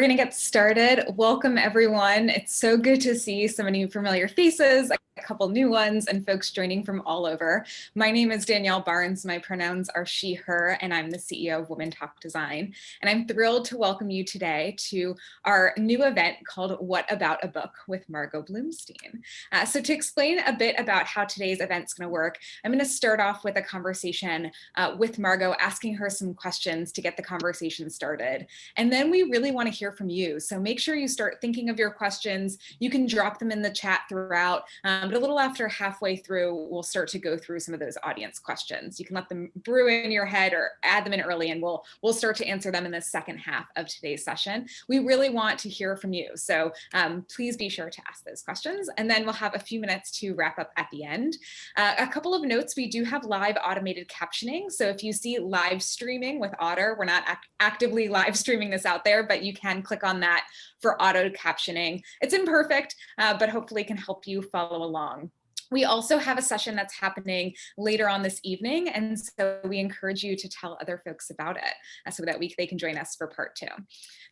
We're going to get started. Welcome, everyone. It's so good to see so many familiar faces, a couple new ones, and folks joining from all over. My name is Danielle Barnes. My pronouns are she, her, and I'm the CEO of Women Talk Design. And I'm thrilled to welcome you today to our new event called What About a Book with Margot Bloomstein. So to explain a bit about how today's event's going to work, I'm going to start off with a conversation with Margot, asking her some questions to get the conversation started. And then we really want to hear from you. So make sure you start thinking of your questions. You can drop them in the chat throughout, but a little after halfway through, we'll start to go through some of those audience questions. You can let them brew in your head or add them in early, and we'll start to answer them in the second half of today's session. We really want to hear from you. So please be sure to ask those questions. And then we'll have a few minutes to wrap up at the end. A couple of notes, we do have live automated captioning. So if you see live streaming with Otter, we're not actively live streaming this out there, but you can click on that for auto captioning. It's imperfect, but hopefully can help you follow along. We also have a session that's happening later on this evening, and so we encourage you to tell other folks about it so that they can join us for part 2.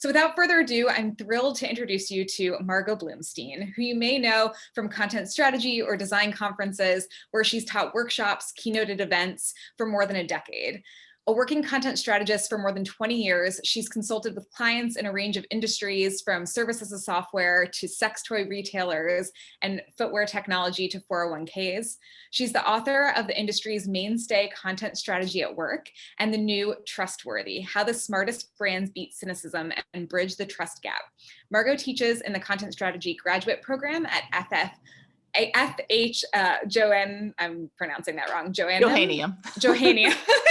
So without further ado, I'm thrilled to introduce you to Margot Bloomstein, who you may know from content strategy or design conferences, where she's taught workshops, keynoted events for more than a decade. A working content strategist for more than 20 years, she's consulted with clients in a range of industries, from services as software to sex toy retailers and footwear technology to 401ks. She's the author of the industry's mainstay Content Strategy at Work and the new Trustworthy: How the Smartest Brands Beat Cynicism and Bridge the Trust Gap. Margot teaches in the Content Strategy Graduate Program at I'm pronouncing that wrong, Johannium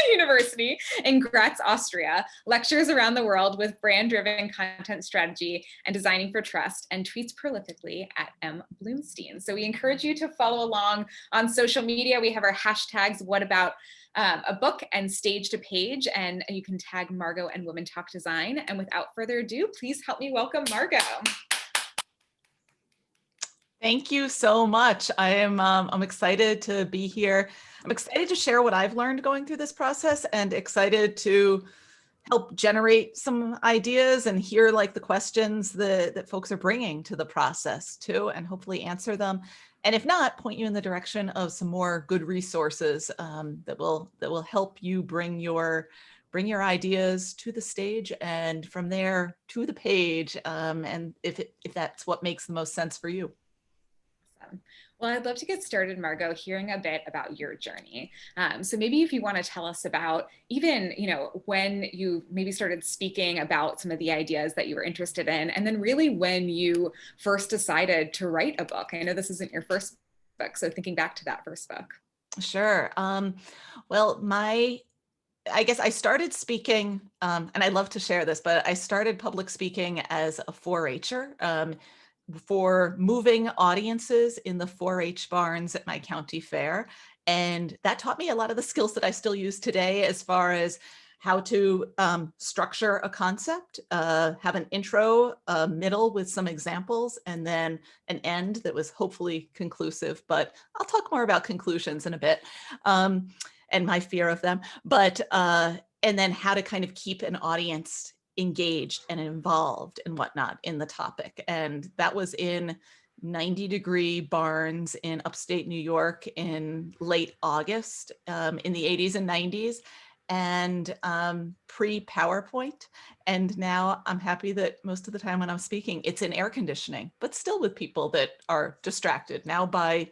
University in Graz, Austria, lectures around the world with brand-driven content strategy and designing for trust, and tweets prolifically at M. Bloomstein. So we encourage you to follow along on social media. We have our hashtags, What About a Book and Stage to Page, and you can tag Margot and Women Talk Design. And without further ado, please help me welcome Margot. Thank you so much. I'm excited to be here. I'm excited to share what I've learned going through this process, and excited to help generate some ideas and hear like the questions that folks are bringing to the process too, and hopefully answer them. And if not, point you in the direction of some more good resources that will help you bring your ideas to the stage, and from there to the page. And if that's what makes the most sense for you. Well, I'd love to get started, Margot, hearing a bit about your journey. So maybe if you want to tell us about even, when you maybe started speaking about some of the ideas that you were interested in, and then really when you first decided to write a book. I know this isn't your first book, so thinking back to that first book. Sure. Well, I guess I started speaking, and I love to share this, but I started public speaking as a 4-H'er. For moving audiences in the 4-H barns at my county fair. And that taught me a lot of the skills that I still use today, as far as how to structure a concept, have an intro, a middle with some examples, and then an end that was hopefully conclusive. But I'll talk more about conclusions in a bit, and my fear of them. But and then how to kind of keep an audience engaged and involved and whatnot in the topic. And that was in 90-degree barns in upstate New York in late August, in the 80s and 90s, and pre-PowerPoint. And now I'm happy that most of the time when I'm speaking, it's in air conditioning, but still with people that are distracted now by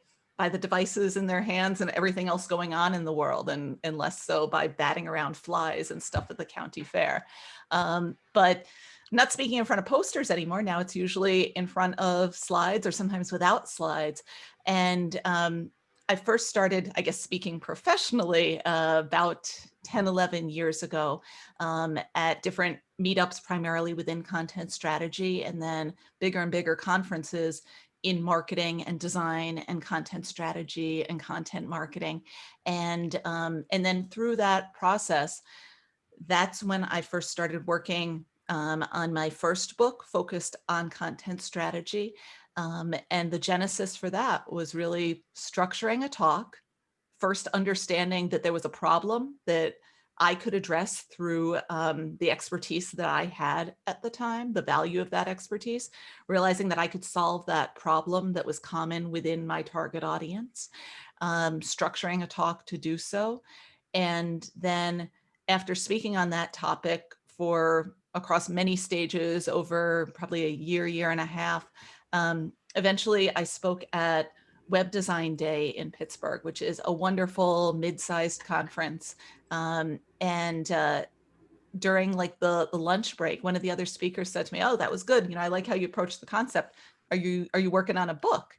the devices in their hands and everything else going on in the world, and less so by batting around flies and stuff at the county fair. But I'm not speaking in front of posters anymore. Now it's usually in front of slides, or sometimes without slides. And I first started, I guess, speaking professionally about 10, 11 years ago at different meetups, primarily within content strategy, and then bigger and bigger conferences in marketing and design and content strategy and content marketing. And then through that process, that's when I first started working on my first book, focused on content strategy. And the genesis for that was really structuring a talk, first understanding that there was a problem that I could address through the expertise that I had at the time, the value of that expertise, realizing that I could solve that problem that was common within my target audience, structuring a talk to do so. And then after speaking on that topic for across many stages over probably a year, year and a half, eventually I spoke at Web Design Day in Pittsburgh, which is a wonderful mid-sized conference. And during like the lunch break, one of the other speakers said to me, "Oh, that was good. You know, I like how you approached the concept. Are you working on a book?"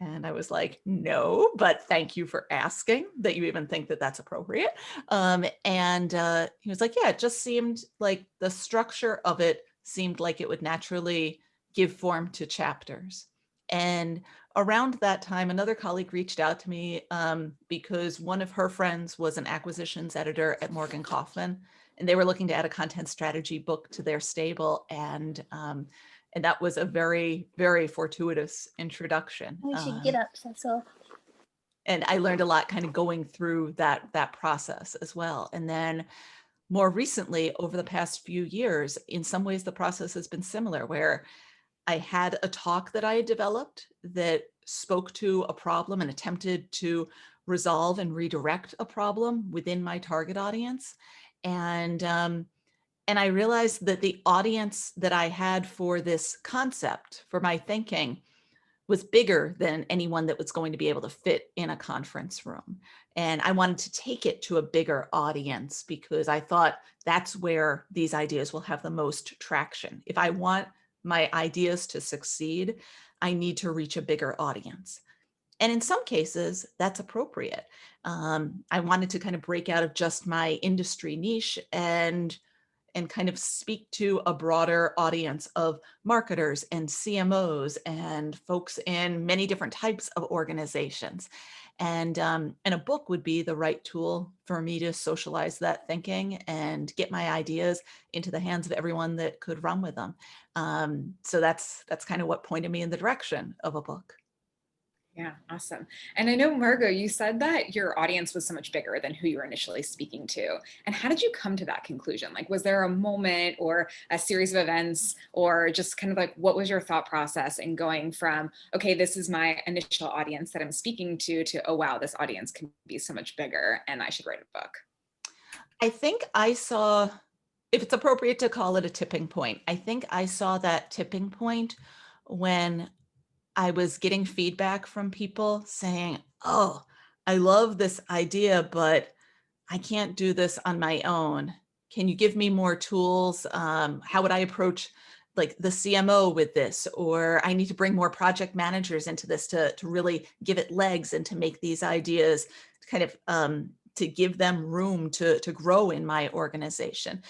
And I was like, "No, but thank you for asking that you even think that that's appropriate." And he was like, "Yeah, it just seemed like the structure of it seemed like it would naturally give form to chapters." And around that time, another colleague reached out to me because one of her friends was an acquisitions editor at Morgan Kaufman, and they were looking to add a content strategy book to their stable. And that was a very, very fortuitous introduction. We should get up, Cecil. And I learned a lot kind of going through that process as well. And then more recently, over the past few years, in some ways, the process has been similar, where I had a talk that I had developed that spoke to a problem and attempted to resolve and redirect a problem within my target audience. And I realized that the audience that I had for this concept, for my thinking, was bigger than anyone that was going to be able to fit in a conference room. And I wanted to take it to a bigger audience because I thought that's where these ideas will have the most traction. If I want my ideas to succeed, I need to reach a bigger audience. And in some cases, that's appropriate. I wanted to kind of break out of just my industry niche and kind of speak to a broader audience of marketers and CMOs and folks in many different types of organizations. And a book would be the right tool for me to socialize that thinking and get my ideas into the hands of everyone that could run with them. So that's kind of what pointed me in the direction of a book. Yeah, awesome. And I know, Margot, you said that your audience was so much bigger than who you were initially speaking to. And how did you come to that conclusion? Like, was there a moment or a series of events, or just kind of like, what was your thought process in going from, okay, this is my initial audience that I'm speaking to, oh, wow, this audience can be so much bigger and I should write a book? I think I saw, if it's appropriate to call it a tipping point, I think I saw that tipping point when I was getting feedback from people saying, "Oh, I love this idea, but I can't do this on my own. Can you give me more tools? How would I approach like the CMO with this? Or I need to bring more project managers into this to really give it legs and to make these ideas kind of to give them room to grow in my organization."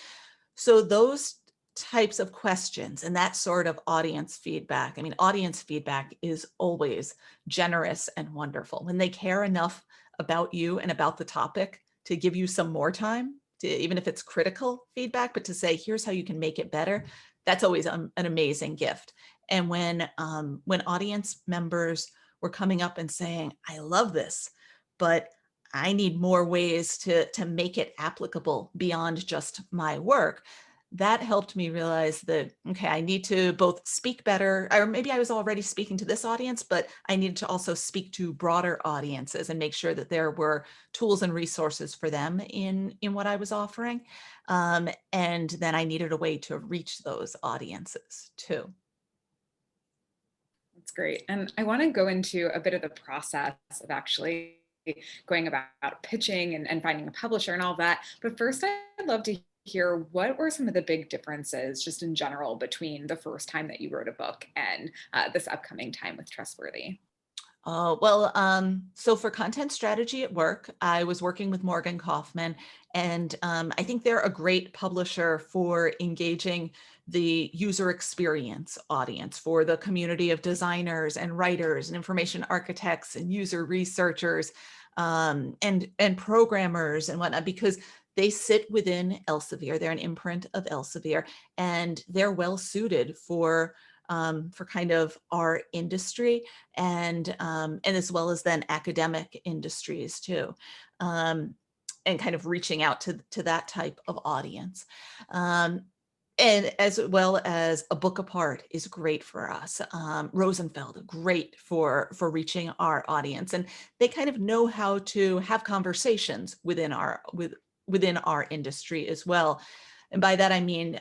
So those types of questions and that sort of audience feedback, I mean, audience feedback is always generous and wonderful. When they care enough about you and about the topic to give you some more time, to, even if it's critical feedback, but to say, here's how you can make it better, that's always an amazing gift. And when audience members were coming up and saying, "I love this, but I need more ways to make it applicable beyond just my work," that helped me realize that, okay, I need to both speak better, or maybe I was already speaking to this audience, but I needed to also speak to broader audiences and make sure that there were tools and resources for them in what I was offering. And then I needed a way to reach those audiences too. That's great. And I want to go into a bit of the process of actually going about pitching and finding a publisher and all that. But first, I'd love to hear, what were some of the big differences just in general between the first time that you wrote a book and this upcoming time with Trustworthy? So for content strategy at work, I was working with Morgan Kaufman, and I think they're a great publisher for engaging the user experience audience, for the community of designers and writers and information architects and user researchers and programmers and whatnot, because they sit within Elsevier. They're an imprint of Elsevier, and they're well suited for kind of our industry and as well as then academic industries too. kind of reaching out to that type of audience. And as well as A Book Apart is great for us. Rosenfeld, great for reaching our audience. And they kind of know how to have conversations within our industry as well. And by that, I mean,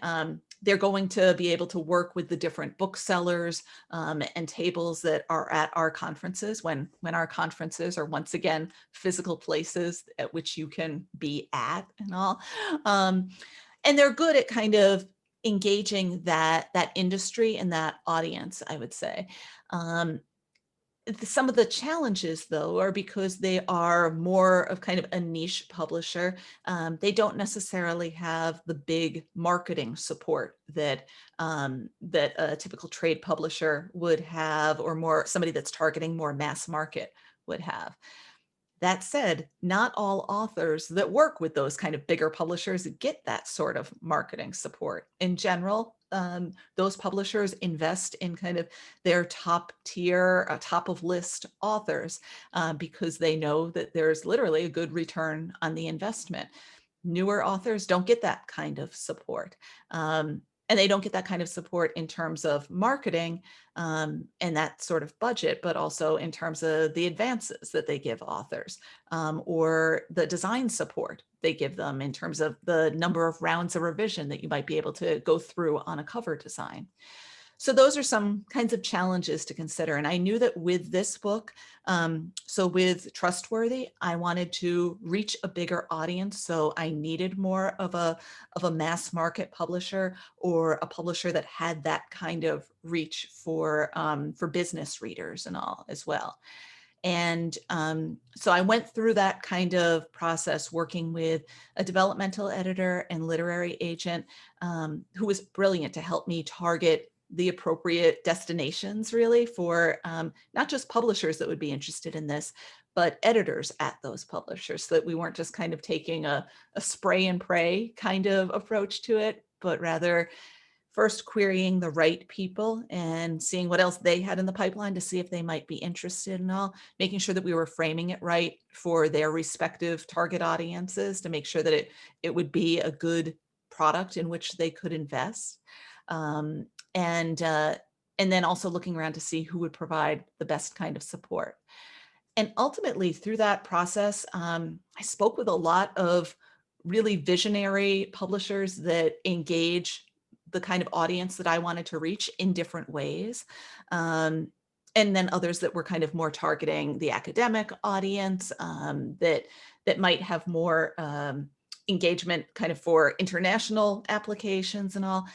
they're going to be able to work with the different booksellers and tables that are at our conferences when our conferences are, once again, physical places at which you can be at and all. And they're good at kind of engaging that industry and that audience, I would say. Some of the challenges, though, are because they are more of kind of a niche publisher. They don't necessarily have the big marketing support that a typical trade publisher would have, or more somebody that's targeting more mass market would have. That said, not all authors that work with those kind of bigger publishers get that sort of marketing support. In general, those publishers invest in kind of their top tier, top of list authors because they know that there's literally a good return on the investment. Newer authors don't get that kind of support. And they don't get that kind of support in terms of marketing and that sort of budget, but also in terms of the advances that they give authors or the design support they give them in terms of the number of rounds of revision that you might be able to go through on a cover design. So those are some kinds of challenges to consider. And I knew that with this book, so with Trustworthy, I wanted to reach a bigger audience. So I needed more of a mass market publisher, or a publisher that had that kind of reach for business readers and all as well. And so I went through that kind of process working with a developmental editor and literary agent who was brilliant to help me target the appropriate destinations, really, for not just publishers that would be interested in this, but editors at those publishers, so that we weren't just kind of taking a spray and pray kind of approach to it, but rather first querying the right people and seeing what else they had in the pipeline to see if they might be interested in all, making sure that we were framing it right for their respective target audiences to make sure that it would be a good product in which they could invest. And then also looking around to see who would provide the best kind of support. And ultimately, through that process, I spoke with a lot of really visionary publishers that engage the kind of audience that I wanted to reach in different ways. And then others that were kind of more targeting the academic audience that might have more engagement kind of for international applications and all.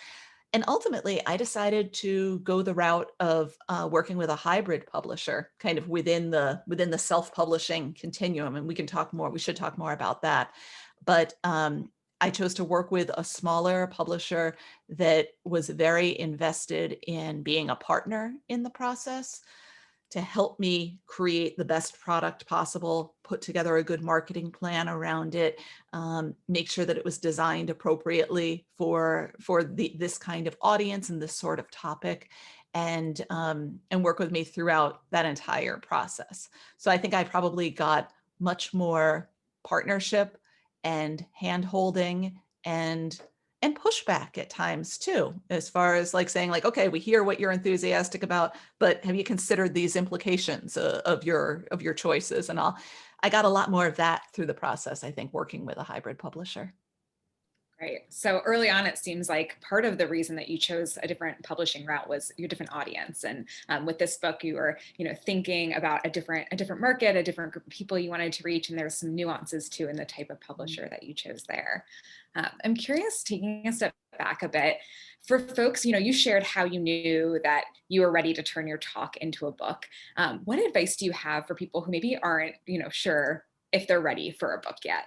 And ultimately, I decided to go the route of working with a hybrid publisher, kind of within the self-publishing continuum. And we should talk more about that. But I chose to work with a smaller publisher that was very invested in being a partner in the process to help me create the best product possible, put together a good marketing plan around it, make sure that it was designed appropriately for this kind of audience and this sort of topic, and work with me throughout that entire process. So I think I probably got much more partnership and hand-holding and pushback at times too, as far as like saying like, okay, we hear what you're enthusiastic about, but have you considered these implications of your choices and all? I got a lot more of that through the process, I think, working with a hybrid publisher. Right. So early on, it seems like part of the reason that you chose a different publishing route was your different audience. And with this book, you were, thinking about a different market, a different group of people you wanted to reach, and there's some nuances too in the type of publisher that you chose there. I'm curious, taking a step back a bit, for folks, you shared how you knew that you were ready to turn your talk into a book. What advice do you have for people who maybe aren't, sure if they're ready for a book yet?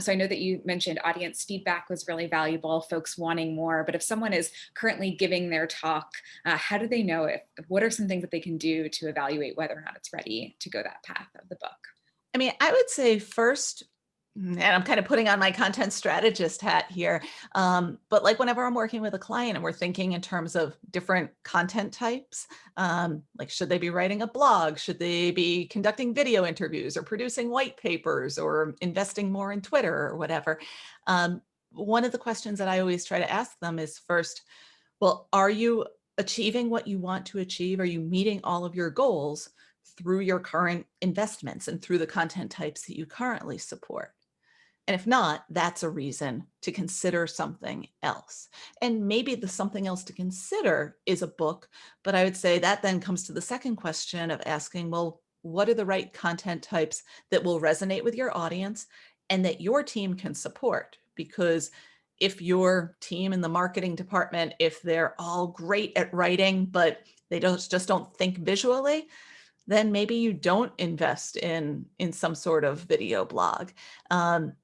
So I know that you mentioned audience feedback was really valuable, folks wanting more, but if someone is currently giving their talk, how do they know what are some things that they can do to evaluate whether or not it's ready to go that path of the book? I mean, I would say first, And I'm kind of putting on my content strategist hat here. But like whenever I'm working with a client and we're thinking in terms of different content types, like should they be writing a blog? Should they be conducting video interviews or producing white papers or investing more in Twitter or whatever? One of the questions that I always try to ask them is first, well, are you achieving what you want to achieve? Are you meeting all of your goals through your current investments and through the content types that you currently support? And if not, that's a reason to consider something else. And maybe the something else to consider is a book, but I would say that then comes to the second question of asking, well, what are the right content types that will resonate with your audience and that your team can support? Because if your team in the marketing department, if they're all great at writing, but they just don't think visually, then maybe you don't invest in some sort of video blog.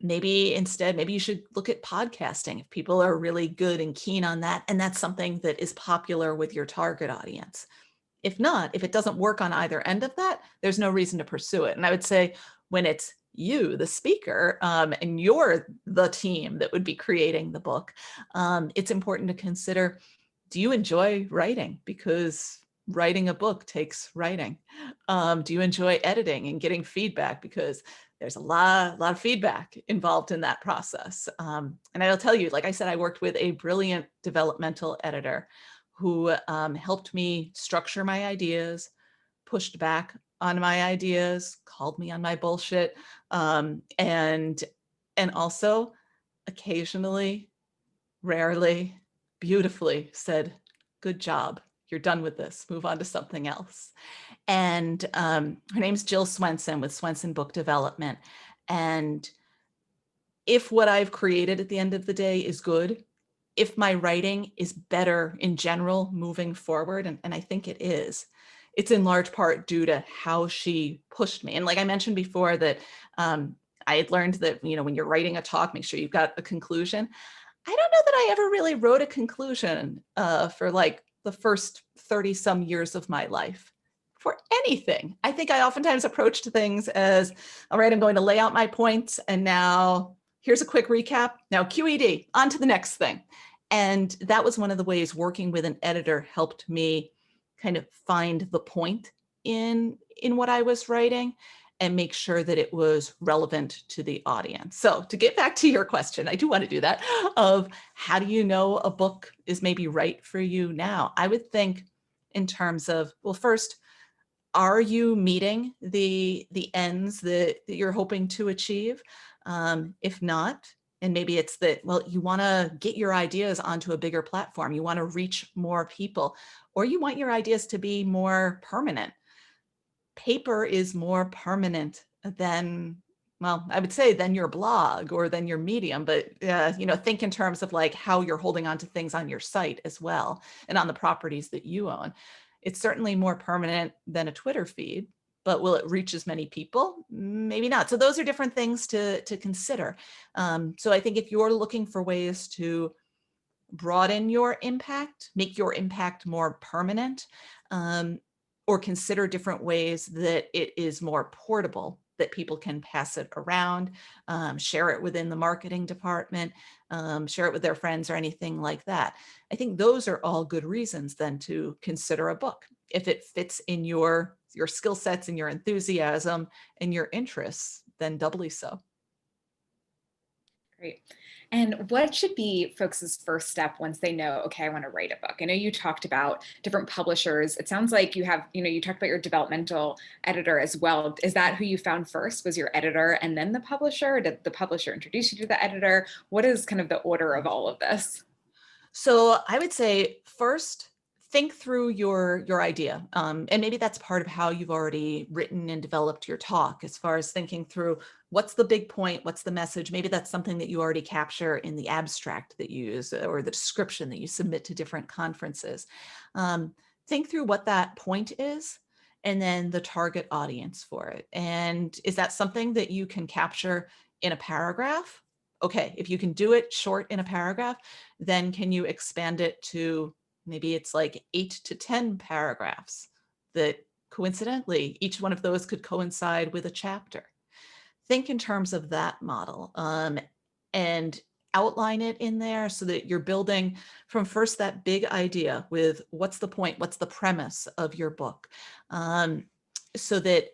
Maybe instead, maybe you should look at podcasting if people are really good and keen on that, and that's something that is popular with your target audience. If not, if it doesn't work on either end of that, there's no reason to pursue it. And I would say when it's you, the speaker, and you're the team that would be creating the book, it's important to consider, do you enjoy writing? Because writing a book takes writing. Do you enjoy editing and getting feedback? Because there's a lot of feedback involved in that process. And I'll tell you, like I said, I worked with a brilliant developmental editor who helped me structure my ideas, pushed back on my ideas, called me on my bullshit, and also occasionally, rarely, beautifully said, "Good job. You're done with this. Move on to something else." And her name's Jill Swenson with Swenson Book Development. And if what I've created at the end of the day is good, if my writing is better in general moving forward, and I think it is, it's in large part due to how she pushed me. And like I mentioned before that I had learned that, when you're writing a talk, make sure you've got a conclusion. I don't know that I ever really wrote a conclusion for like the first 30 some years of my life for anything. I think I oftentimes approached things as, all right, I'm going to lay out my points and now here's a quick recap. Now QED, on to the next thing. And that was one of the ways working with an editor helped me kind of find the point in what I was writing and make sure that it was relevant to the audience. So to get back to your question, I do want to do that, of how do you know a book is maybe right for you now? I would think in terms of, well, first, are you meeting the ends that you're hoping to achieve? If not, and maybe it's that, well, you want to get your ideas onto a bigger platform. You want to reach more people, or you want your ideas to be more permanent. Paper is more permanent than, well, I would say than your blog or than your medium, but think in terms of like how you're holding on to things on your site as well and on the properties that you own. It's certainly more permanent than a Twitter feed, but will it reach as many people? Maybe not. So those are different things to consider. So I think if you're looking for ways to broaden your impact, make your impact more permanent, or consider different ways that it is more portable, that people can pass it around, share it within the marketing department, share it with their friends or anything like that. I think those are all good reasons then to consider a book. If it fits in your skill sets and your enthusiasm and your interests, then doubly so. Great. And what should be folks' first step once they know, okay, I want to write a book? I know you talked about different publishers. It sounds like you have, you talked about your developmental editor as well. Is that who you found first? Was your editor and then the publisher? Did the publisher introduce you to the editor? What is kind of the order of all of this? So I would say first, think through your idea. And maybe that's part of how you've already written and developed your talk, as far as thinking through what's the big point, what's the message. Maybe that's something that you already capture in the abstract that you use or the description that you submit to different conferences. Think through what that point is and then the target audience for it. And is that something that you can capture in a paragraph? Okay, if you can do it short in a paragraph, then can you expand it to maybe it's like 8 to 10 paragraphs that coincidentally, each one of those could coincide with a chapter. think in terms of that model, and outline it in there so that you're building from first that big idea with what's the point, what's the premise of your book, so that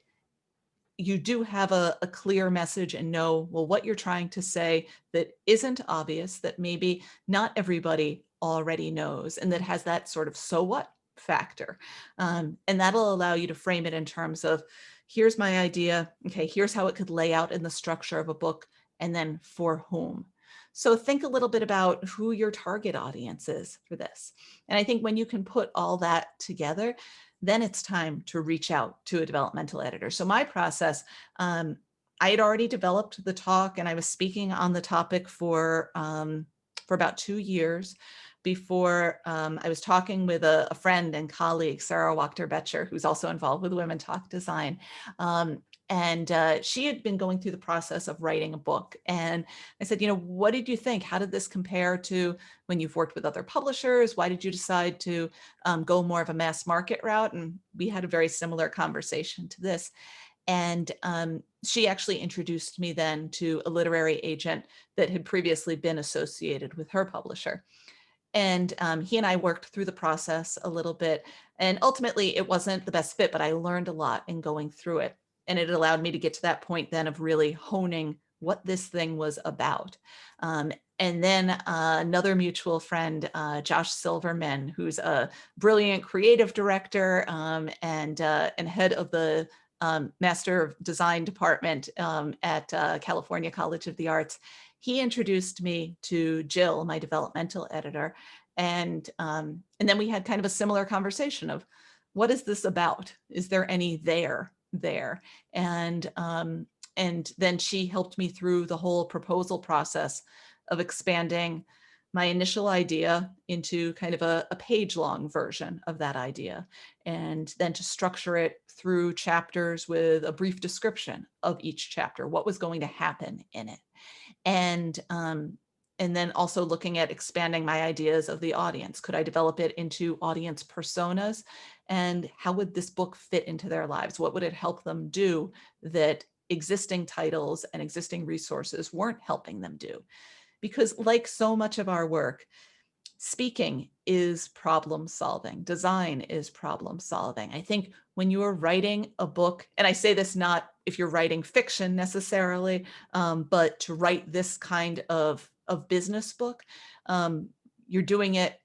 you do have a clear message and know, well, what you're trying to say that isn't obvious, that maybe not everybody already knows, and that has that sort of so what factor. And that'll allow you to frame it in terms of, here's my idea. Okay, here's how it could lay out in the structure of a book, and then for whom. So think a little bit about who your target audience is for this. And I think when you can put all that together, then it's time to reach out to a developmental editor. So my process, I had already developed the talk, and I was speaking on the topic for about 2 years before I was talking with a friend and colleague, Sarah Wachter-Betcher, who's also involved with Women Talk Design. And she had been going through the process of writing a book. And I said, what did you think? How did this compare to when you've worked with other publishers? Why did you decide to go more of a mass market route? And we had a very similar conversation to this. And she actually introduced me then to a literary agent that had previously been associated with her publisher. And he and I worked through the process a little bit. And ultimately, it wasn't the best fit, but I learned a lot in going through it. And it allowed me to get to that point then of really honing what this thing was about. And then another mutual friend, Josh Silverman, who's a brilliant creative director and head of the Master of Design department at California College of the Arts. He introduced me to Jill, my developmental editor. And then we had kind of a similar conversation of, what is this about? Is there any there? And then she helped me through the whole proposal process of expanding my initial idea into kind of a page-long version of that idea, and then to structure it through chapters with a brief description of each chapter, what was going to happen in it. And then also looking at expanding my ideas of the audience. Could I develop it into audience personas? And how would this book fit into their lives? What would it help them do that existing titles and existing resources weren't helping them do? Because like so much of our work, speaking is problem solving. Design is problem solving. I think when you are writing a book, and I say this not if you're writing fiction necessarily, but to write this kind of business book, you're doing it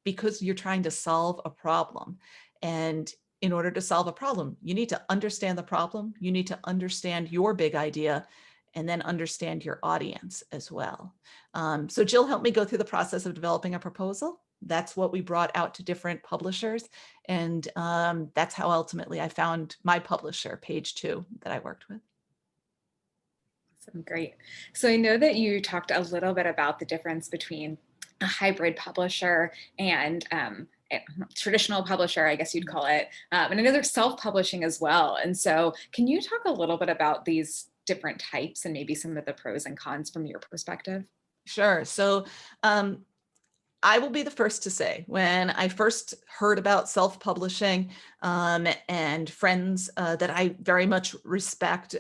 because you're trying to solve a problem. And in order to solve a problem, you need to understand the problem. You need to understand your big idea, and then understand your audience as well. So Jill helped me go through the process of developing a proposal. That's what we brought out to different publishers. And that's how ultimately I found my publisher, Page Two, that I worked with. Great. So I know that you talked a little bit about the difference between a hybrid publisher and a traditional publisher, I guess you'd call it, and another self-publishing as well. And so can you talk a little bit about these different types and maybe some of the pros and cons from your perspective? Sure. So I will be the first to say, when I first heard about self-publishing, and friends that I very much respect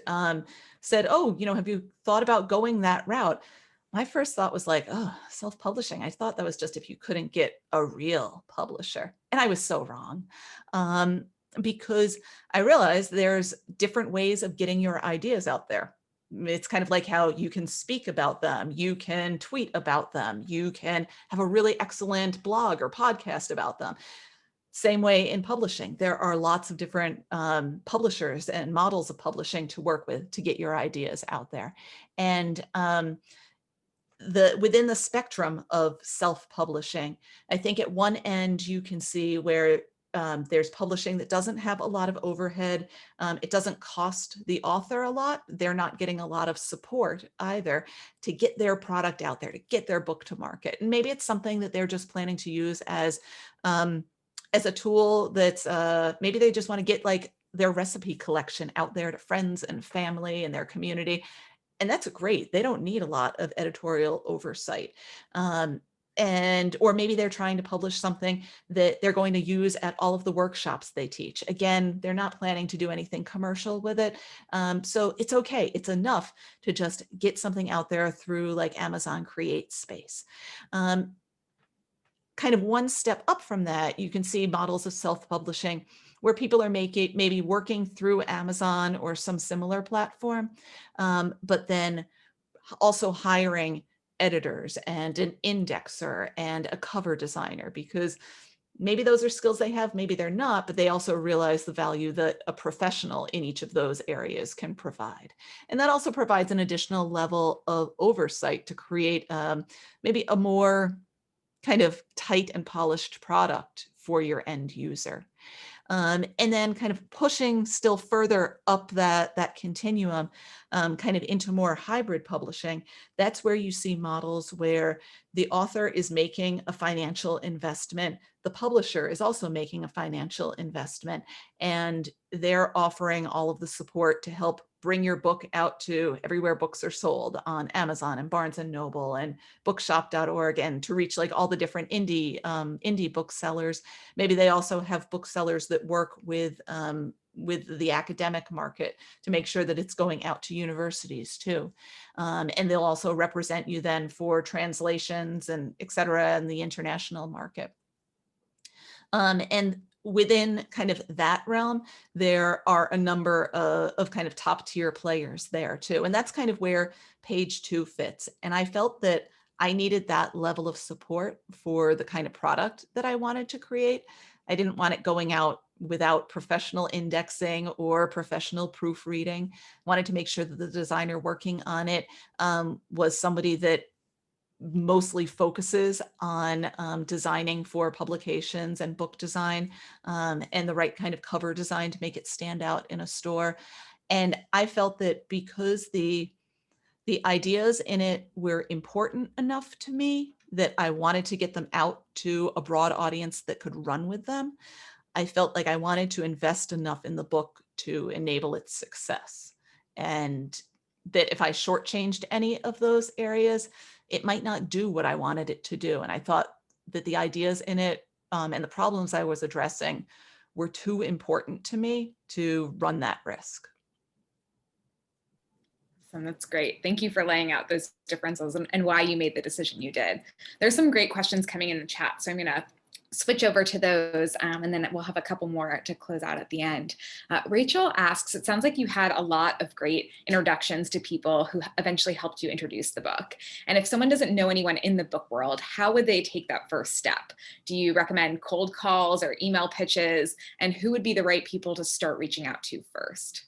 said, oh, have you thought about going that route? My first thought was like, oh, self-publishing. I thought that was just if you couldn't get a real publisher. And I was so wrong, because I realized there's different ways of getting your ideas out there. It's kind of like how you can speak about them, you can tweet about them, you can have a really excellent blog or podcast about them. Same way in publishing. There are lots of different publishers and models of publishing to work with to get your ideas out there. And within the spectrum of self-publishing, I think at one end you can see where there's publishing that doesn't have a lot of overhead. It doesn't cost the author a lot. They're not getting a lot of support either to get their product out there, to get their book to market. And maybe it's something that they're just planning to use as a tool that's maybe they just want to get like their recipe collection out there to friends and family and their community. And that's great. They don't need a lot of editorial oversight. or maybe they're trying to publish something that they're going to use at all of the workshops they teach. Again, they're not planning to do anything commercial with it. So it's okay. It's enough to just get something out there through like Amazon Create Space. Kind of one step up from that, you can see models of self-publishing where people are maybe working through Amazon or some similar platform, but then also hiring editors and an indexer and a cover designer, because maybe those are skills they have, maybe they're not, but they also realize the value that a professional in each of those areas can provide. And that also provides an additional level of oversight to create maybe a more kind of tight and polished product for your end user. And then kind of pushing still further up that continuum, kind of into more hybrid publishing. That's where you see models where the author is making a financial investment. The publisher is also making a financial investment, and they're offering all of the support to help bring your book out to everywhere books are sold, on Amazon and Barnes and Noble and bookshop.org, and to reach like all the different indie booksellers. Maybe they also have booksellers that work with the academic market to make sure that it's going out to universities too. And they'll also represent you then for translations and et cetera in the international market. And within kind of that realm, there are a number of kind of top tier players there too. And that's kind of where Page Two fits. And I felt that I needed that level of support for the kind of product that I wanted to create. I didn't want it going out without professional indexing or professional proofreading. I wanted to make sure that the designer working on it was somebody that mostly focuses on designing for publications and book design, and the right kind of cover design to make it stand out in a store. And I felt that because the ideas in it were important enough to me that I wanted to get them out to a broad audience that could run with them. I felt like I wanted to invest enough in the book to enable its success. And that if I shortchanged any of those areas, it might not do what I wanted it to do. And I thought that the ideas in it and the problems I was addressing were too important to me to run that risk. And that's great. Thank you for laying out those differences and why you made the decision you did. There's some great questions coming in the chat, so I'm going to switch over to those, and then we'll have a couple more to close out at the end. Rachel asks, it sounds like you had a lot of great introductions to people who eventually helped you introduce the book. And if someone doesn't know anyone in the book world, how would they take that first step? Do you recommend cold calls or email pitches? And who would be the right people to start reaching out to first?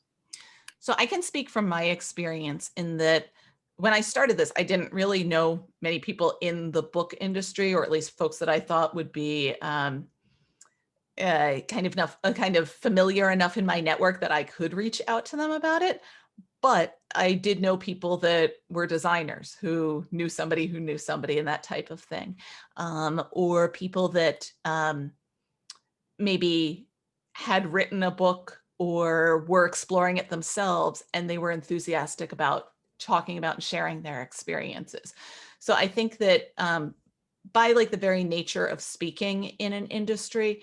So I can speak from my experience in that when I started this, I didn't really know many people in the book industry, or at least folks that I thought would be kind of familiar enough in my network that I could reach out to them about it. But I did know people that were designers who knew somebody and that type of thing, or people that maybe had written a book or were exploring it themselves, and they were enthusiastic about talking about and sharing their experiences. So I think that by like the very nature of speaking in an industry,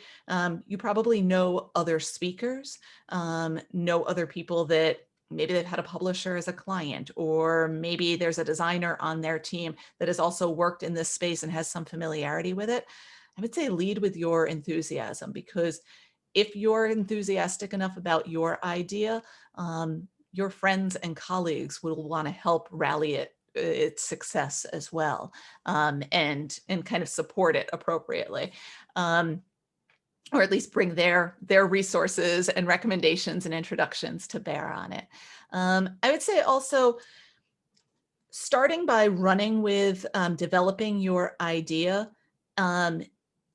you probably know other speakers, know other people that maybe they've had a publisher as a client, or maybe there's a designer on their team that has also worked in this space and has some familiarity with it. I would say lead with your enthusiasm, because if you're enthusiastic enough about your idea, your friends and colleagues will want to help rally its success as well, and kind of support it appropriately, or at least bring their resources and recommendations and introductions to bear on it. I would say also starting by running with developing your idea,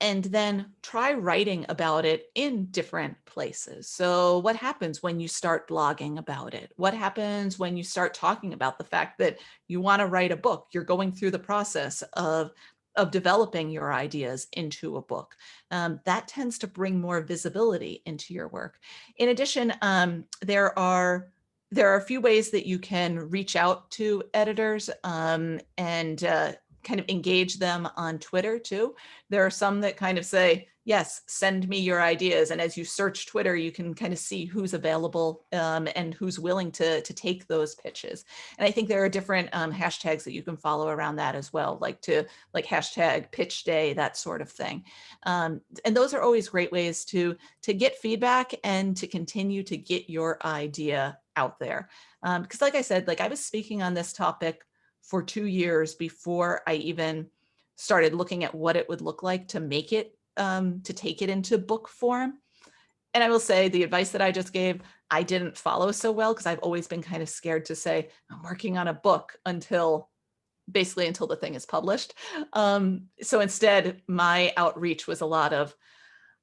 and then try writing about it in different places. So what happens when you start blogging about it? What happens when you start talking about the fact that you want to write a book? You're going through the process of developing your ideas into a book. That tends to bring more visibility into your work. In addition, there are a few ways that you can reach out to editors and kind of engage them on Twitter too. There are some that kind of say, yes, send me your ideas. And as you search Twitter, you can kind of see who's available and who's willing to take those pitches. And I think there are different hashtags that you can follow around that as well, like hashtag pitch day, that sort of thing. And those are always great ways to get feedback and to continue to get your idea out there. Because like I said, like I was speaking on this topic for 2 years before I even started looking at what it would look like to make it, to take it into book form. And I will say the advice that I just gave, I didn't follow so well because I've always been kind of scared to say I'm working on a book until the thing is published. So instead, my outreach was a lot of,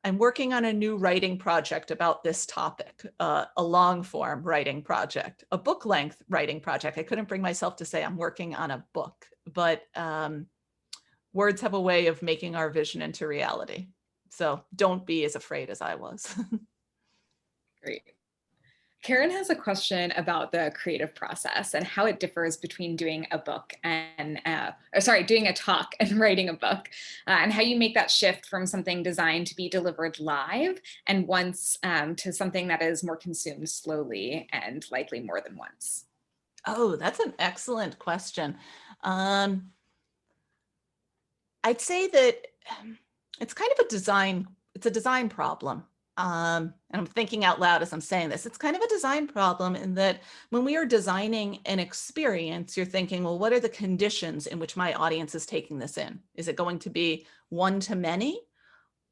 I'm working on a new writing project about this topic, a long form writing project, a book length writing project. I couldn't bring myself to say I'm working on a book, but words have a way of making our vision into reality. So don't be as afraid as I was. Great. Karen has a question about the creative process and how it differs between doing a book and, doing a talk and writing a book, and how you make that shift from something designed to be delivered live and once to something that is more consumed slowly and likely more than once. Oh, that's an excellent question. I'd say that it's kind of it's a design problem. And I'm thinking out loud as I'm saying this, it's kind of a design problem in that when we are designing an experience, you're thinking, well, what are the conditions in which my audience is taking this in? Is it going to be one-to-many?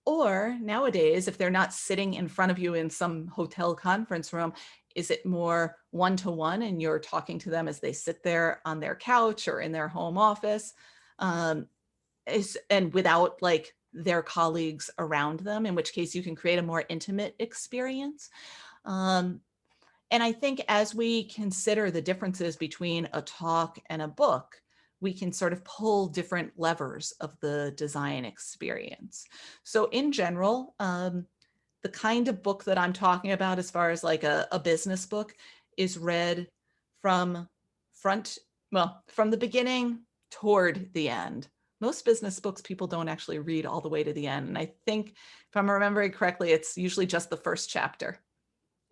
Or nowadays, if they're not sitting in front of you in some hotel conference room, is it more one-to-one and you're talking to them as they sit there on their couch or in their home office? And without like their colleagues around them, in which case you can create a more intimate experience. And I think as we consider the differences between a talk and a book, we can sort of pull different levers of the design experience. So in general, the kind of book that I'm talking about as far as like a business book is read from the beginning toward the end. Most business books, people don't actually read all the way to the end. And I think if I'm remembering correctly, it's usually just the first chapter.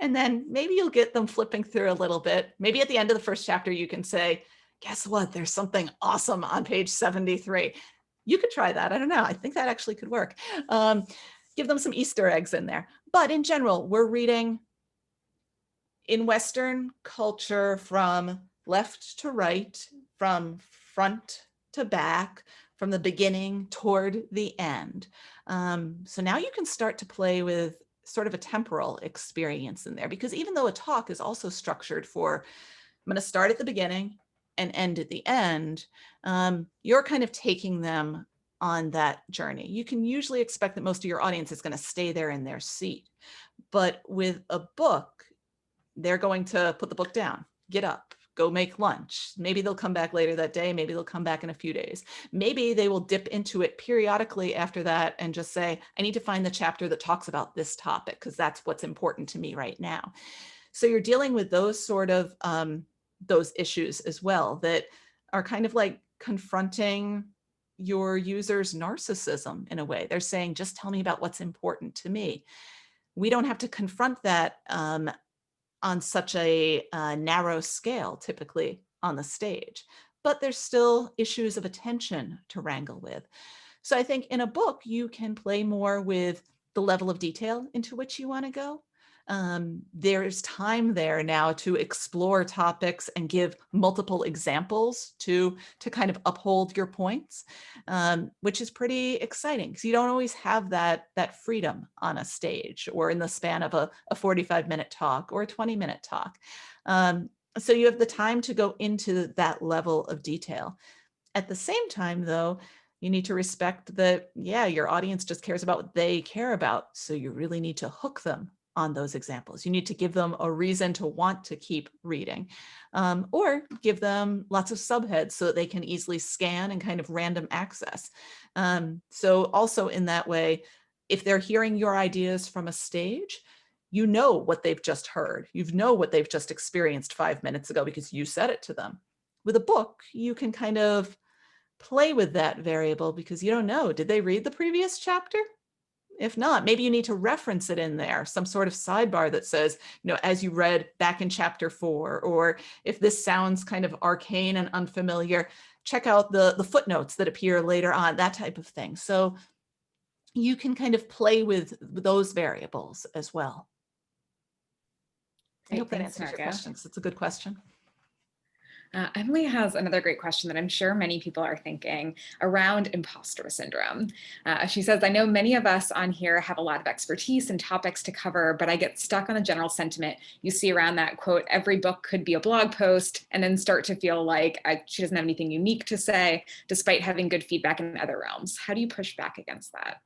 And then maybe you'll get them flipping through a little bit. Maybe at the end of the first chapter, you can say, guess what? There's something awesome on page 73. You could try that. I don't know. I think that actually could work. Give them some Easter eggs in there. But in general, we're reading in Western culture from left to right, from front to back, from the beginning toward the end. So now you can start to play with sort of a temporal experience in there, because even though a talk is also structured for, I'm going to start at the beginning and end at the end, you're kind of taking them on that journey. You can usually expect that most of your audience is going to stay there in their seat. But with a book, they're going to put the book down, get up, go make lunch. Maybe they'll come back later that day. Maybe they'll come back in a few days. Maybe they will dip into it periodically after that and just say, I need to find the chapter that talks about this topic because that's what's important to me right now. So you're dealing with those sort of those issues as well that are kind of like confronting your user's narcissism in a way. They're saying, just tell me about what's important to me. We don't have to confront that on such a narrow scale, typically on the stage, but there's still issues of attention to wrangle with. So I think in a book, you can play more with the level of detail into which you want to go. There's time there now to explore topics and give multiple examples to kind of uphold your points, which is pretty exciting because you don't always have that freedom on a stage or in the span of a 45-minute talk or a 20-minute talk. So you have the time to go into that level of detail. At the same time, though, you need to respect that, yeah, your audience just cares about what they care about. So you really need to hook them on those examples. You need to give them a reason to want to keep reading, or give them lots of subheads so that they can easily scan and kind of random access. So also in that way, if they're hearing your ideas from a stage, you know what they've just heard. You know what they've just experienced 5 minutes ago because you said it to them. With a book, you can kind of play with that variable because you don't know, did they read the previous chapter? If not, maybe you need to reference it in there, some sort of sidebar that says, as you read back in chapter 4, or if this sounds kind of arcane and unfamiliar, check out the footnotes that appear later on, that type of thing. So you can kind of play with those variables as well. I hope that answers your question, because it's a good question. Emily has another great question that I'm sure many people are thinking around imposter syndrome. She says, I know many of us on here have a lot of expertise and topics to cover, but I get stuck on the general sentiment you see around that quote, every book could be a blog post, and then start to feel like she doesn't have anything unique to say, despite having good feedback in other realms. How do you push back against that?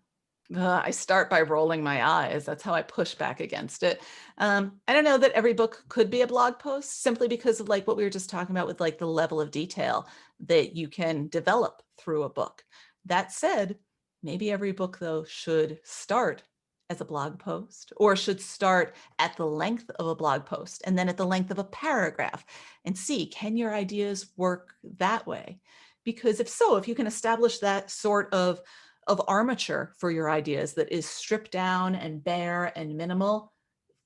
I start by rolling my eyes. That's how I push back against it. I don't know that every book could be a blog post, simply because of like what we were just talking about with like the level of detail that you can develop through a book. That said, maybe every book though should start as a blog post, or should start at the length of a blog post and then at the length of a paragraph, and see, can your ideas work that way? Because if so, if you can establish that sort of armature for your ideas that is stripped down and bare and minimal,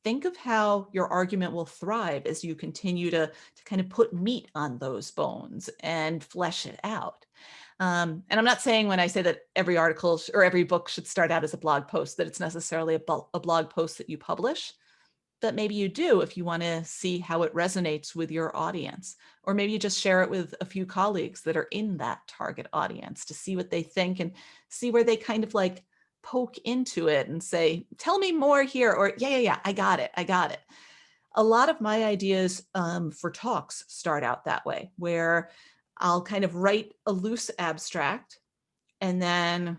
think of how your argument will thrive as you continue to kind of put meat on those bones and flesh it out. And I'm not saying when I say that every article or every book should start out as a blog post, that it's necessarily a blog post that you publish. But maybe you do if you want to see how it resonates with your audience. Or maybe you just share it with a few colleagues that are in that target audience to see what they think and see where they kind of like poke into it and say, tell me more here, or yeah, I got it. A lot of my ideas for talks start out that way, where I'll kind of write a loose abstract and then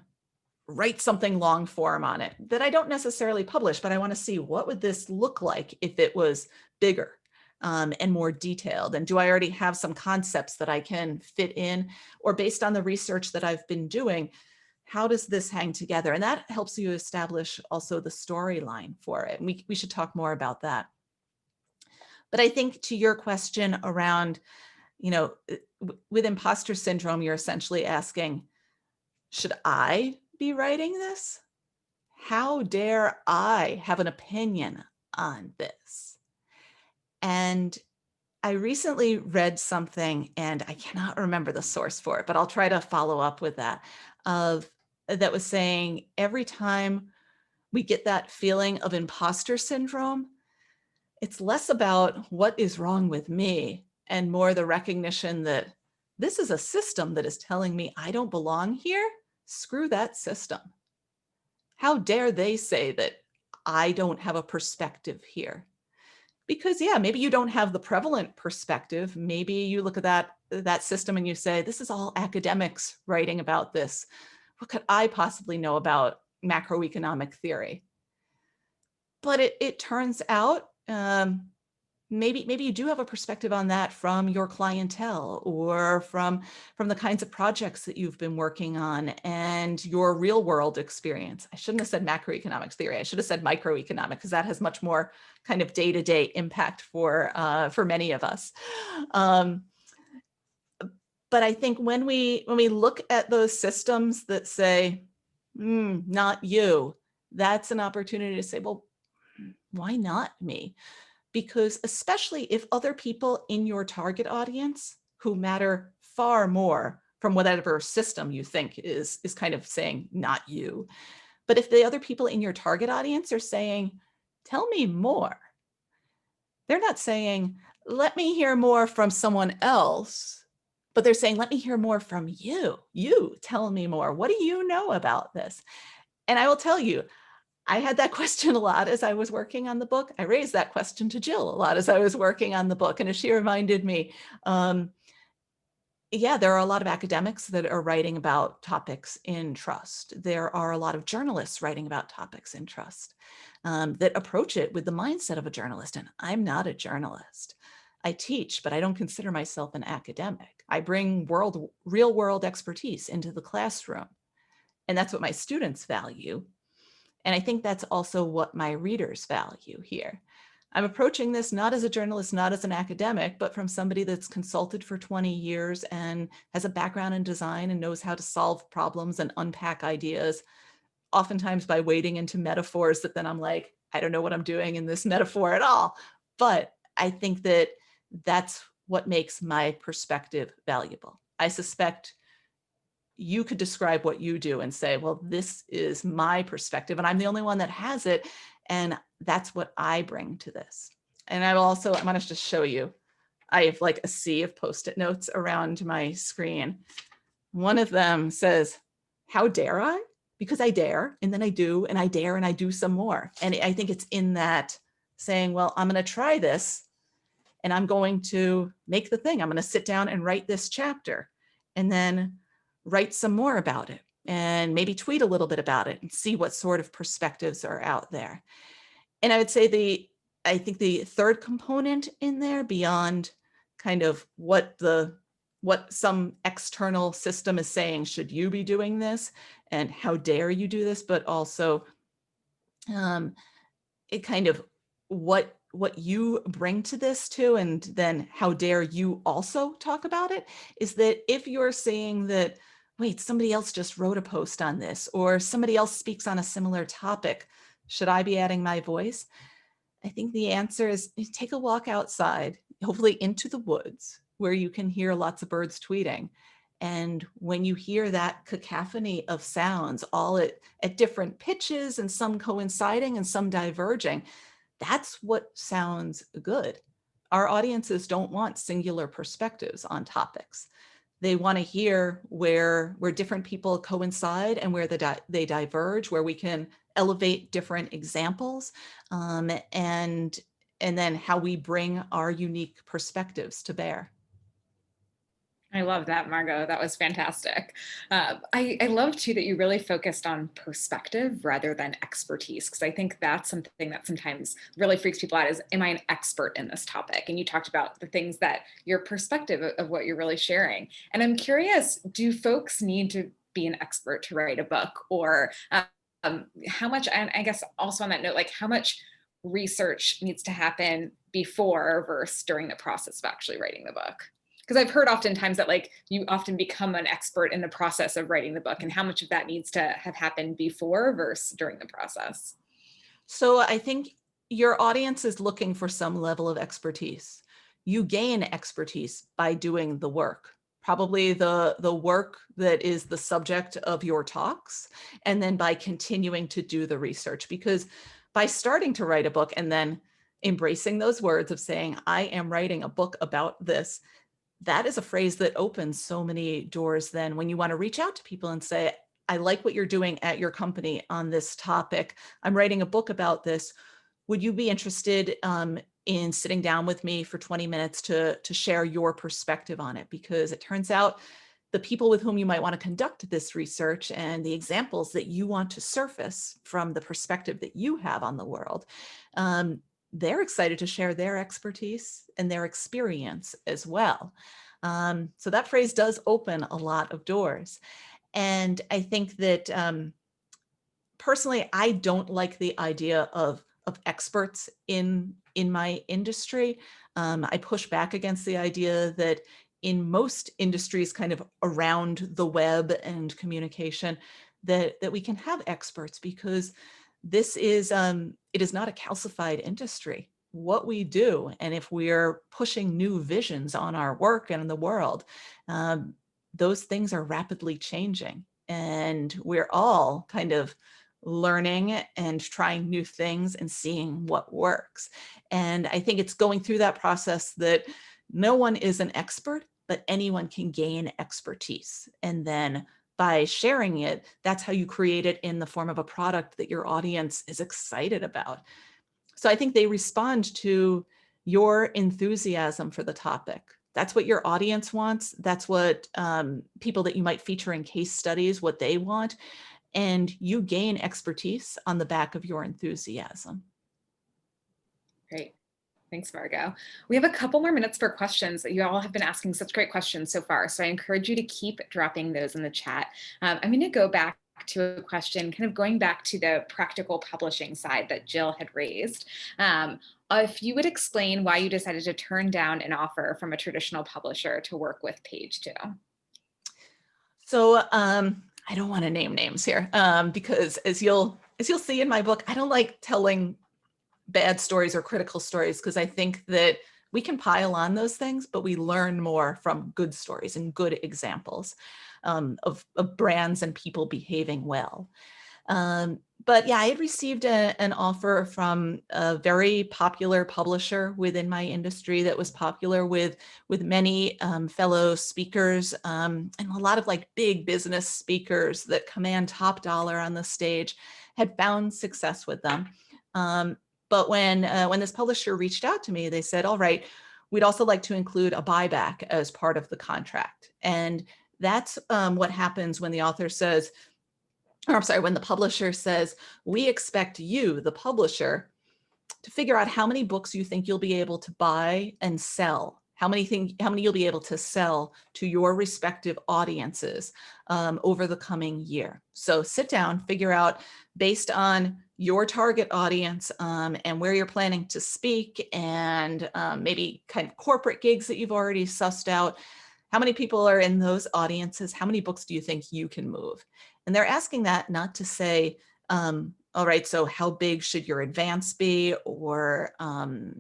write something long form on it that I don't necessarily publish, but I want to see what would this look like if it was bigger and more detailed. And do I already have some concepts that I can fit in, or based on the research that I've been doing, how does this hang together? And that helps you establish also the storyline for it. And we should talk more about that. But I think to your question around, with imposter syndrome, you're essentially asking, should I be writing this? How dare I have an opinion on this? And I recently read something, and I cannot remember the source for it, but I'll try to follow up with that, that was saying every time we get that feeling of imposter syndrome, it's less about what is wrong with me and more the recognition that this is a system that is telling me I don't belong here. Screw that system. How dare they say that I don't have a perspective here? Because yeah, maybe you don't have the prevalent perspective. Maybe you look at that system and you say, this is all academics writing about this. What could I possibly know about macroeconomic theory? But it turns out maybe you do have a perspective on that from your clientele, or from the kinds of projects that you've been working on and your real world experience. I shouldn't have said macroeconomics theory. I should have said microeconomic, because that has much more kind of day-to-day impact for many of us. But I think when we look at those systems that say, not you, that's an opportunity to say, well, why not me? Because especially if other people in your target audience, who matter far more from whatever system you think is kind of saying not you, but if the other people in your target audience are saying, tell me more, they're not saying, let me hear more from someone else, but they're saying, let me hear more from you. You tell me more. What do you know about this? And I will tell you, I had that question a lot as I was working on the book. I raised that question to Jill a lot as I was working on the book. And as she reminded me, yeah, there are a lot of academics that are writing about topics in trust. There are a lot of journalists writing about topics in trust that approach it with the mindset of a journalist. And I'm not a journalist. I teach, but I don't consider myself an academic. I bring real world expertise into the classroom. And that's what my students value. And I think that's also what my readers value here. I'm approaching this not as a journalist, not as an academic, but from somebody that's consulted for 20 years and has a background in design and knows how to solve problems and unpack ideas, oftentimes by wading into metaphors that then I'm like, I don't know what I'm doing in this metaphor at all. But I think that that's what makes my perspective valuable. I suspect you could describe what you do and say, well, this is my perspective and I'm the only one that has it. And that's what I bring to this. And I will also, I'm going to just show you, I have like a sea of Post-it notes around my screen. One of them says, how dare I? Because I dare, and then I do, and I dare, and I do some more. And I think it's in that saying, well, I'm going to try this and I'm going to make the thing. I'm going to sit down and write this chapter and then write some more about it and maybe tweet a little bit about it and see what sort of perspectives are out there. And I would say I think the third component in there, beyond kind of what some external system is saying, should you be doing this and how dare you do this, but also it kind of what you bring to this too, and then how dare you also talk about it, is that if you're saying that, wait, somebody else just wrote a post on this, or somebody else speaks on a similar topic, should I be adding my voice? I think the answer is take a walk outside, hopefully into the woods where you can hear lots of birds tweeting. And when you hear that cacophony of sounds, all at different pitches and some coinciding and some diverging, that's what sounds good. Our audiences don't want singular perspectives on topics. They want to hear where different people coincide and where they diverge, where we can elevate different examples, and then how we bring our unique perspectives to bear. I love that, Margot. That was fantastic. I love too that you really focused on perspective rather than expertise, because I think that's something that sometimes really freaks people out is, am I an expert in this topic? And you talked about the things that your perspective of what you're really sharing. And I'm curious, do folks need to be an expert to write a book? Or how much, and I guess also on that note, like how much research needs to happen before versus during the process of actually writing the book? Because I've heard oftentimes that like you often become an expert in the process of writing the book, and how much of that needs to have happened before versus during the process. So I think your audience is looking for some level of expertise. You gain expertise by doing the work, probably the work that is the subject of your talks, and then by continuing to do the research. Because by starting to write a book and then embracing those words of saying, I am writing a book about this, that is a phrase that opens so many doors then when you want to reach out to people and say, I like what you're doing at your company on this topic. I'm writing a book about this. Would you be interested in sitting down with me for 20 minutes to share your perspective on it? Because it turns out the people with whom you might want to conduct this research and the examples that you want to surface from the perspective that you have on the world, they're excited to share their expertise and their experience as well. So that phrase does open a lot of doors. And I think that personally, I don't like the idea of experts in my industry. I push back against the idea that in most industries kind of around the web and communication, that we can have experts, because this is, it is not a calcified industry. What we do, and if we're pushing new visions on our work and in the world, those things are rapidly changing. And we're all kind of learning and trying new things and seeing what works. And I think it's going through that process that no one is an expert, but anyone can gain expertise. And then by sharing it, that's how you create it in the form of a product that your audience is excited about. So I think they respond to your enthusiasm for the topic. That's what your audience wants. That's what people that you might feature in case studies, what they want. And you gain expertise on the back of your enthusiasm. Great. Thanks, Margot. We have a couple more minutes for questions. You all have been asking such great questions so far, so I encourage you to keep dropping those in the chat. I'm going to go back to a question, kind of going back to the practical publishing side that Jill had raised. If you would explain why you decided to turn down an offer from a traditional publisher to work with Page Two. So I don't want to name names here because as you'll see in my book, I don't like telling bad stories or critical stories because I think that we can pile on those things, but we learn more from good stories and good examples of brands and people behaving well. But yeah, I had received an offer from a very popular publisher within my industry that was popular with many fellow speakers and a lot of like big business speakers that command top dollar on the stage, had found success with them. But when this publisher reached out to me, they said, all right, we'd also like to include a buyback as part of the contract. And that's what happens when the author says, or I'm sorry, when the publisher says, we expect you, the publisher, to figure out how many books you think you'll be able to buy and sell, how many you'll be able to sell to your respective audiences over the coming year. So sit down, figure out based on your target audience and where you're planning to speak and maybe kind of corporate gigs that you've already sussed out. How many people are in those audiences? How many books do you think you can move? And they're asking that not to say, all right, so how big should your advance be? Or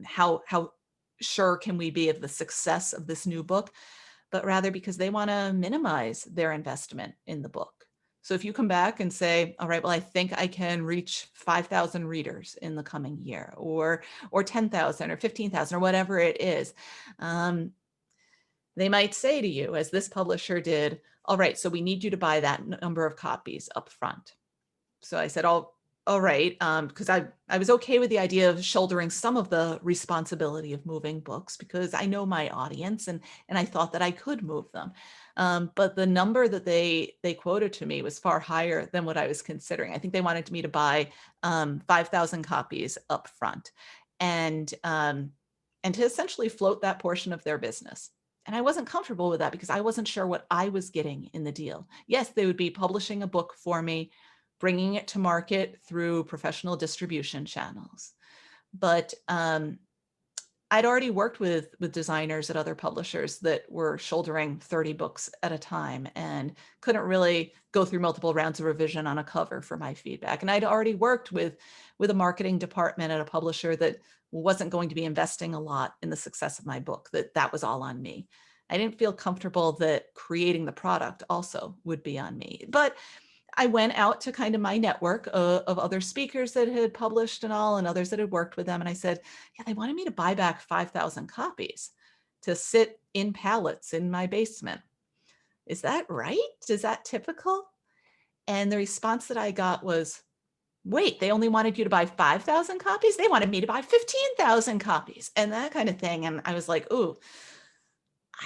how sure can we be of the success of this new book? But rather because they want to minimize their investment in the book. So if you come back and say, all right, well, I think I can reach 5,000 readers in the coming year, or 10,000 or 15,000 or whatever it is, they might say to you, as this publisher did, all right, so we need you to buy that number of copies up front. So I said, all right, because I was okay with the idea of shouldering some of the responsibility of moving books because I know my audience and I thought that I could move them. But the number that they quoted to me was far higher than what I was considering. I think they wanted me to buy 5,000 copies up front and to essentially float that portion of their business. And I wasn't comfortable with that because I wasn't sure what I was getting in the deal. Yes, they would be publishing a book for me, bringing it to market through professional distribution channels. But I'd already worked with designers at other publishers that were shouldering 30 books at a time and couldn't really go through multiple rounds of revision on a cover for my feedback. And I'd already worked with a marketing department at a publisher that wasn't going to be investing a lot in the success of my book, that was all on me. I didn't feel comfortable that creating the product also would be on me. But I went out to kind of my network of other speakers that had published and all, and others that had worked with them. And I said, yeah, they wanted me to buy back 5,000 copies to sit in pallets in my basement. Is that right? Is that typical? And the response that I got was, wait, they only wanted you to buy 5,000 copies? They wanted me to buy 15,000 copies and that kind of thing. And I was like, ooh,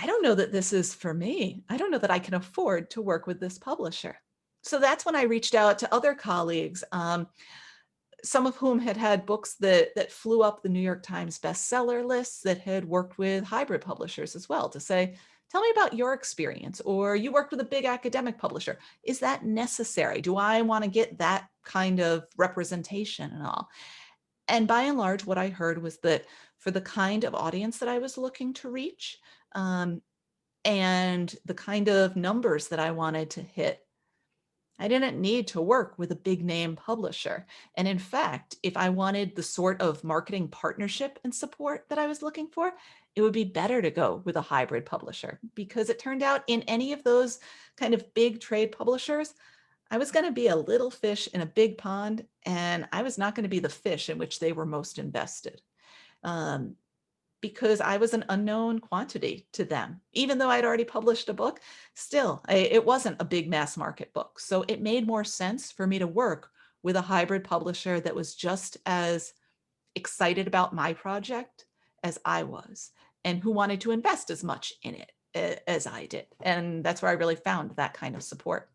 I don't know that this is for me. I don't know that I can afford to work with this publisher. So that's when I reached out to other colleagues, some of whom had books that flew up the New York Times bestseller lists, that had worked with hybrid publishers as well, to say, tell me about your experience, or you worked with a big academic publisher. Is that necessary? Do I want to get that kind of representation and all? And by and large, what I heard was that for the kind of audience that I was looking to reach, and the kind of numbers that I wanted to hit, I didn't need to work with a big name publisher. And in fact, if I wanted the sort of marketing partnership and support that I was looking for, it would be better to go with a hybrid publisher, because it turned out in any of those kind of big trade publishers, I was going to be a little fish in a big pond, and I was not going to be the fish in which they were most invested. Because I was an unknown quantity to them. Even though I'd already published a book, still, it wasn't a big mass market book. So it made more sense for me to work with a hybrid publisher that was just as excited about my project as I was, and who wanted to invest as much in it as I did. And that's where I really found that kind of support.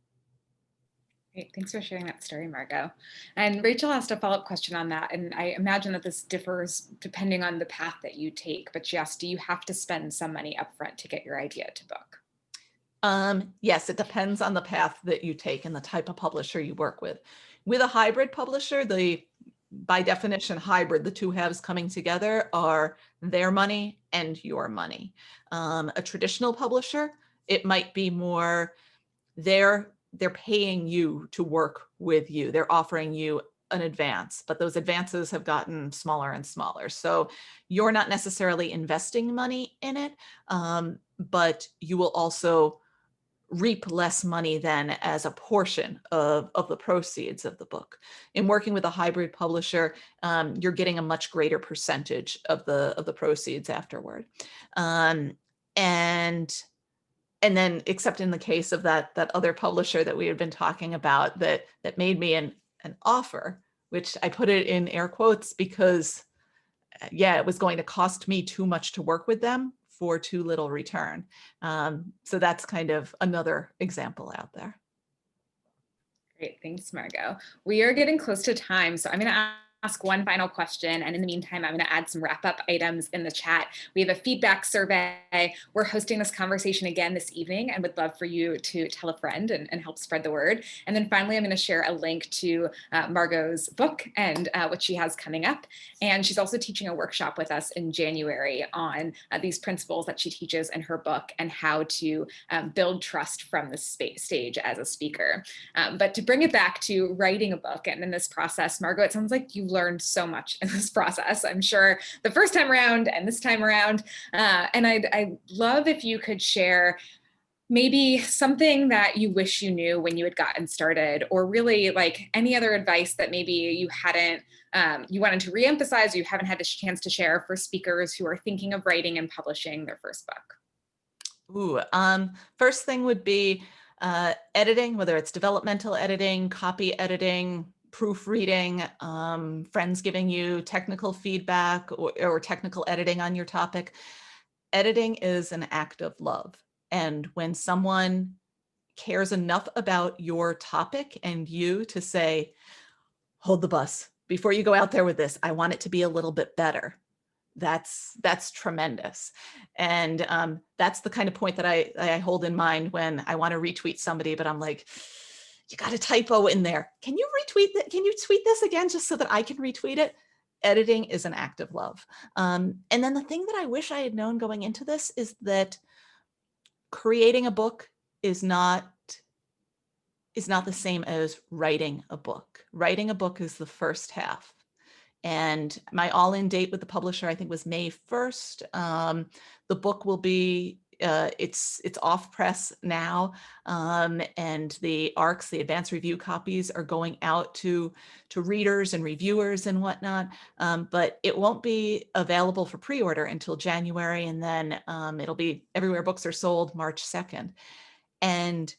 Great. Thanks for sharing that story, Margot. And Rachel asked a follow-up question on that. And I imagine that this differs depending on the path that you take. But she asked, do you have to spend some money upfront to get your idea to book? Yes, it depends on the path that you take and the type of publisher you work with. With a hybrid publisher, by definition, hybrid, the two halves coming together are their money and your money. A traditional publisher, it might be more they're paying you to work with you. They're offering you an advance, but those advances have gotten smaller and smaller. So you're not necessarily investing money in it, but you will also reap less money than as a portion of the proceeds of the book. In working with a hybrid publisher, you're getting a much greater percentage of the proceeds afterward. And then, except in the case of that other publisher that we had been talking about that made me an offer, which I put it in air quotes because, yeah, it was going to cost me too much to work with them for too little return. So that's kind of another example out there. Great, thanks, Margot. We are getting close to time, so I'm going to ask one final question. And in the meantime, I'm going to add some wrap-up items in the chat. We have a feedback survey. We're hosting this conversation again this evening and would love for you to tell a friend and help spread the word. And then finally, I'm going to share a link to Margot's book and what she has coming up. And she's also teaching a workshop with us in January on these principles that she teaches in her book and how to build trust from this stage as a speaker. But to bring it back to writing a book and in this process, Margot, it sounds like you learned so much in this process. I'm sure the first time around and this time around. And I'd love if you could share maybe something that you wish you knew when you had gotten started, or really like any other advice that maybe you hadn't, you wanted to reemphasize, or you haven't had the chance to share for speakers who are thinking of writing and publishing their first book. Ooh, first thing would be editing, whether it's developmental editing, copy editing, proofreading, friends giving you technical feedback or technical editing on your topic. Editing is an act of love. And when someone cares enough about your topic and you to say, hold the bus, before you go out there with this, I want it to be a little bit better. That's tremendous. And that's the kind of point that I hold in mind when I want to retweet somebody, but I'm like, you got a typo in there. Can you retweet that? Can you tweet this again just so that I can retweet it? Editing is an act of love. And then the thing that I wish I had known going into this is that creating a book is not the same as writing a book. Writing a book is the first half. And my all-in date with the publisher, I think, was May 1st. The book will be, it's off press now. And the ARCs, the advanced review copies, are going out to readers and reviewers and whatnot. But it won't be available for pre-order until January. And then it'll be everywhere books are sold March 2nd. And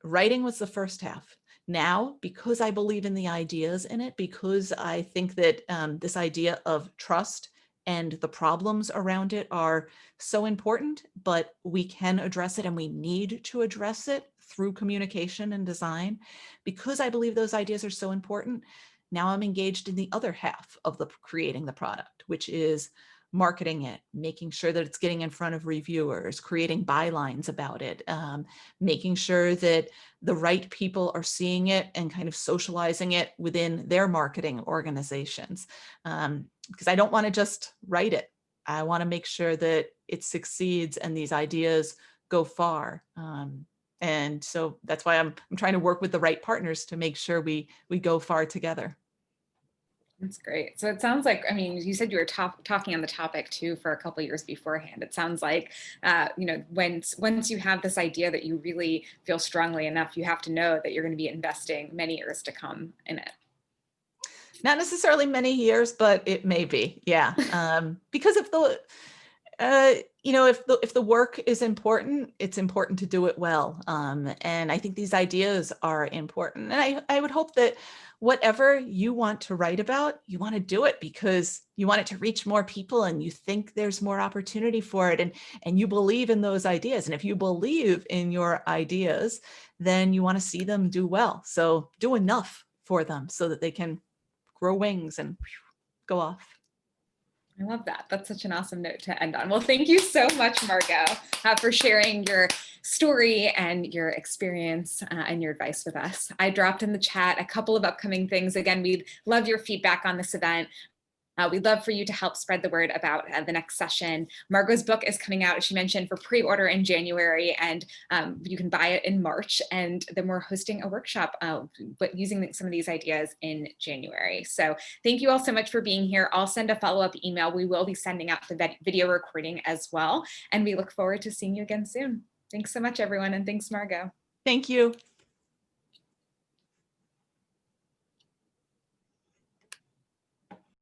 writing was the first half. Now, because I believe in the ideas in it, because I think that this idea of trust and the problems around it are so important, but we can address it and we need to address it through communication and design. Because I believe those ideas are so important, now I'm engaged in the other half of creating the product, which is marketing it, making sure that it's getting in front of reviewers, creating bylines about it, making sure that the right people are seeing it and kind of socializing it within their marketing organizations. Because I don't want to just write it. I want to make sure that it succeeds and these ideas go far. And so that's why I'm trying to work with the right partners to make sure we go far together. That's great. So it sounds like, I mean, you said you were talking on the topic too for a couple of years beforehand. It sounds like, you know, once you have this idea that you really feel strongly enough, you have to know that you're going to be investing many years to come in it. Not necessarily many years, but it may be, yeah. Because if you know, if the work is important, it's important to do it well. And I think these ideas are important. And I would hope that whatever you want to write about, you want to do it because you want it to reach more people and you think there's more opportunity for it and you believe in those ideas. And if you believe in your ideas, then you want to see them do well. So do enough for them so that they can grow wings and go off. I love that. That's such an awesome note to end on. Well, thank you so much, Margot, for sharing your story and your experience and your advice with us. I dropped in the chat a couple of upcoming things. Again, we'd love your feedback on this event. We'd love for you to help spread the word about the next session. Margot's book is coming out, as she mentioned, for pre-order in January, and you can buy it in March. And then we're hosting a workshop but using some of these ideas in January. So thank you all so much for being here. I'll send a follow-up email. We will be sending out the video recording as well. And we look forward to seeing you again soon. Thanks so much, everyone. And thanks, Margot. Thank you.